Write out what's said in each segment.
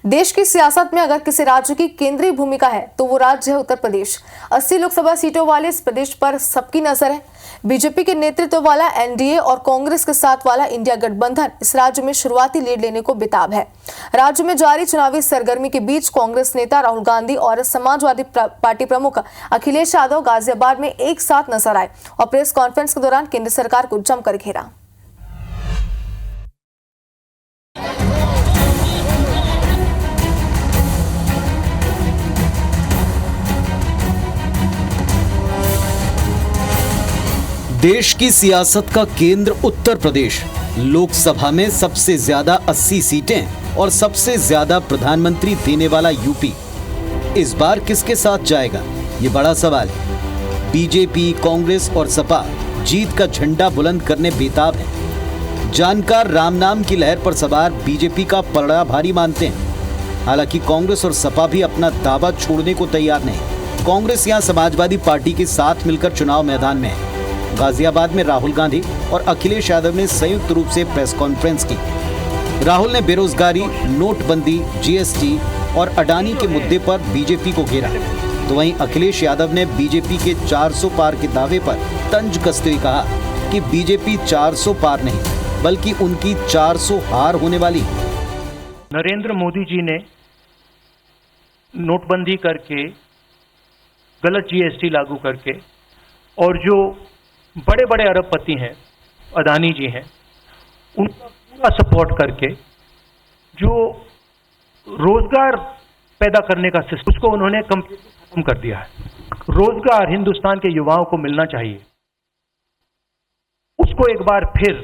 देश की सियासत में अगर किसी राज्य की केंद्रीय भूमिका है तो वो राज्य है उत्तर प्रदेश। 80 लोकसभा सीटों वाले इस प्रदेश पर सबकी नजर है। बीजेपी के नेतृत्व वाला एनडीए और कांग्रेस के साथ वाला इंडिया गठबंधन इस राज्य में शुरुआती लीड लेने को बेताब है। राज्य में जारी चुनावी सरगर्मी के बीच कांग्रेस नेता राहुल गांधी और समाजवादी पार्टी प्रमुख अखिलेश यादव गाजियाबाद में एक साथ नजर आए और प्रेस कॉन्फ्रेंस के दौरान केंद्र सरकार को जमकर घेरा। देश की सियासत का केंद्र उत्तर प्रदेश। लोकसभा में सबसे ज्यादा 80 सीटें और सबसे ज्यादा प्रधानमंत्री देने वाला यूपी। इस बार किसके साथ जाएगा, ये बड़ा सवाल है। बीजेपी, कांग्रेस और सपा जीत का झंडा बुलंद करने बेताब हैं। जानकार राम नाम की लहर पर सवार बीजेपी का पलड़ा भारी मानते हैं। हालांकि कांग्रेस और सपा भी अपना दावा छोड़ने को तैयार नहीं। कांग्रेस यहां समाजवादी पार्टी के साथ मिलकर चुनाव मैदान में है। गाजियाबाद में राहुल गांधी और अखिलेश यादव ने संयुक्त रूप से प्रेस कॉन्फ्रेंस की। राहुल ने बेरोजगारी, नोटबंदी, जीएसटी और अडानी के मुद्दे पर बीजेपी को घेरा, तो वहीं अखिलेश यादव ने बीजेपी के 400 पार के दावे पर तंज कसते हुए कहा कि बीजेपी 400 पार नहीं बल्कि उनकी 400 हार होने वाली है। नरेंद्र मोदी जी ने नोटबंदी करके, गलत जीएसटी लागू करके और जो बड़े बड़े अरबपति हैं, अडानी जी हैं, उनका पूरा सपोर्ट करके जो रोजगार पैदा करने का सिस्टम, उसको उन्होंने कंप्लीटली खत्म कर दिया है। रोजगार हिंदुस्तान के युवाओं को मिलना चाहिए, उसको एक बार फिर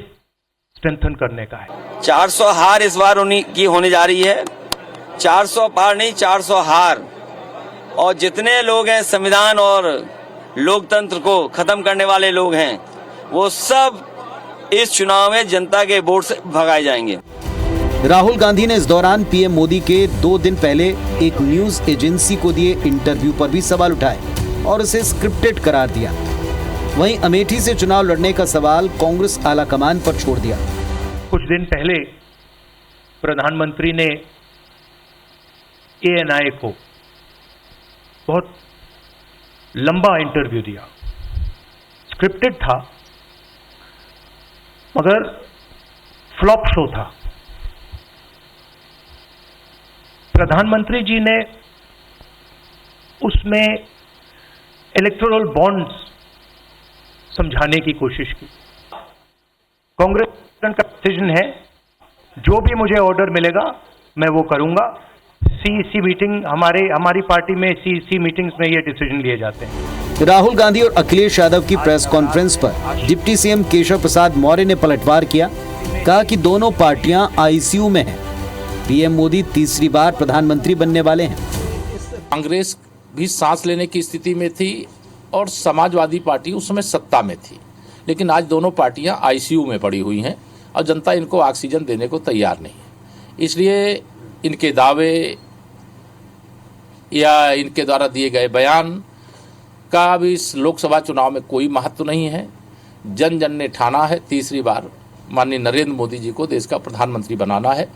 स्ट्रेंथन करने का है। 400 हार इस बार उन्हीं की होने जा रही है। 400 पार नहीं, 400 हार। और जितने लोग हैं संविधान और लोकतंत्र को खत्म करने वाले लोग हैं, वो सब इस चुनाव में जनता के वोट से भगाए जाएंगे। राहुल गांधी ने इस दौरान पीएम मोदी के 2 दिन पहले एक न्यूज एजेंसी को दिए इंटरव्यू पर भी सवाल उठाए और उसे स्क्रिप्टेड करार दिया। वहीं अमेठी से चुनाव लड़ने का सवाल कांग्रेस आलाकमान पर छोड़ दिया। कुछ दिन पहले प्रधानमंत्री ने एएनआई को बहुत लंबा इंटरव्यू दिया। स्क्रिप्टेड था मगर फ्लॉप शो था। प्रधानमंत्री जी ने उसमें इलेक्टोरल बॉन्ड्स समझाने की कोशिश की। कांग्रेस का डिसीजन है, जो भी मुझे ऑर्डर मिलेगा मैं वो करूंगा। सीईसी मीटिंग, हमारी पार्टी में सीईसी मीटिंग्स में ये डिसीजन लिए जाते हैं। राहुल गांधी और अखिलेश यादव की प्रेस कॉन्फ्रेंस पर डिप्टी सीएम केशव प्रसाद मौर्य ने पलटवार किया, कहा कि दोनों पार्टियां आईसीयू में हैं। पीएम मोदी तीसरी बार प्रधानमंत्री बनने वाले हैं। कांग्रेस भी सांस लेने की स्थिति में थी और समाजवादी पार्टी उस समय सत्ता में थी, लेकिन आज दोनों पार्टियां आईसीयू में पड़ी हुई हैं और जनता इनको ऑक्सीजन देने को तैयार नहीं है। इसलिए इनके दावे या इनके द्वारा दिए गए बयान का भी इस लोकसभा चुनाव में कोई महत्व नहीं है। जन जन ने ठाना है तीसरी बार माननीय नरेंद्र मोदी जी को देश का प्रधानमंत्री बनाना है।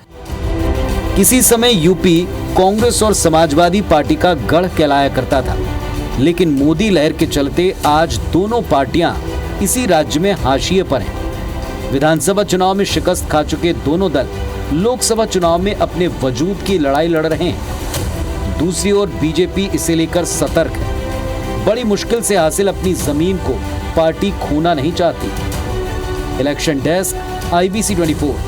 किसी समय यूपी कांग्रेस और समाजवादी पार्टी का गढ़ कहलाया करता था, लेकिन मोदी लहर के चलते आज दोनों पार्टियां इसी राज्य में हाशिए पर हैं। विधानसभा चुनाव में शिकस्त खा चुके दोनों दल लोकसभा चुनाव में अपने वजूद की लड़ाई लड़ रहे हैं। दूसरी ओर बीजेपी इसे लेकर सतर्क है। बड़ी मुश्किल से हासिल अपनी जमीन को पार्टी खोना नहीं चाहती। Election desk, IBC 24।